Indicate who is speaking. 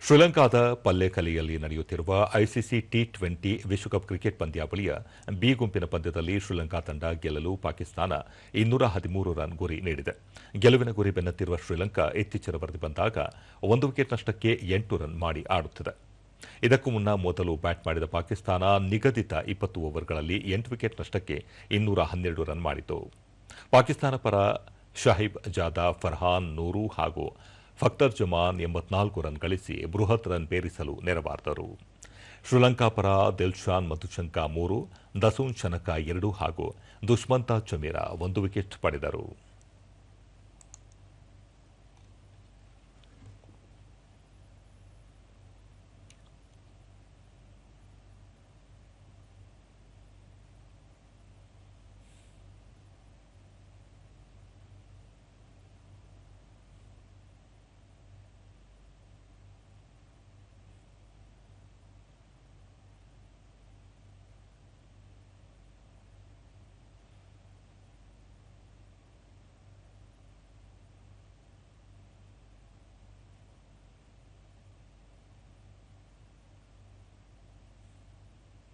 Speaker 1: ಶ್ರೀಲಂಕಾದ ಪಲ್ಲೆಕಲೆಯಲ್ಲಿ ನಡೆಯುತ್ತಿರುವ ICC T20 ವಿಶ್ವಕಪ್ ಕ್ರಿಕೆಟ್ ಪಂದ್ಯಾವಳಿಯ ಬಿ ಗುಂಪಿನ ಪಂದ್ಯದಲ್ಲಿ ಶ್ರೀಲಂಕಾ ತಂಡ ಗೆಲ್ಲಲು ಪಾಕಿಸ್ತಾನ 213 ರನ್ ಗುರಿ ನೀಡಿದೆ. ಗೆಲುವಿನ ಗುರಿ ಬೆನ್ನತ್ತಿರುವ ಶ್ರೀಲಂಕಾ ಇತ್ತೀಚಿನ ವರದಿ ಬಂದಾಗ 1 ವಿಕೆಟ್ ನಷ್ಟಕ್ಕೆ 8 ರನ್ ಮಾಡಿ ಆಡುತ್ತಿದೆ. ಇದಕ್ಕೂ ಮುನ್ನ ಮೊದಲು ಬ್ಯಾಟ್ ಮಾಡಿದ ಪಾಕಿಸ್ತಾನ ನಿಗದಿತ 20 ಓವರ್ಗಳಲ್ಲಿ 8 ವಿಕೆಟ್ ನಷ್ಟಕ್ಕೆ 212 ರನ್ ಮಾಡಿತು. ಪಾಕಿಸ್ತಾನ ಪರ ಶಾಹಿಬ್ ಜಾದಾ, ಫರ್ಹಾನ್ ನೂರು ಹಾಗೂ ಫಖ್ತರ್ ಜಮಾನ್ 84 ರನ್ ಗಳಿಸಿ ಬೃಹತ್ ರನ್ ಪೇರಿಸಲು ನೆರವಾದರು. ಶ್ರೀಲಂಕಾ ಪರ ದಿಲ್ಶಾನ್ ಮಧುಶಂಕ 3, ದಸೂನ್ ಶನಕ 2 ಹಾಗೂ ದುಷ್ಮಂತ ಚಮೀರ 1 ವಿಕೆಟ್ ಪಡೆದರು.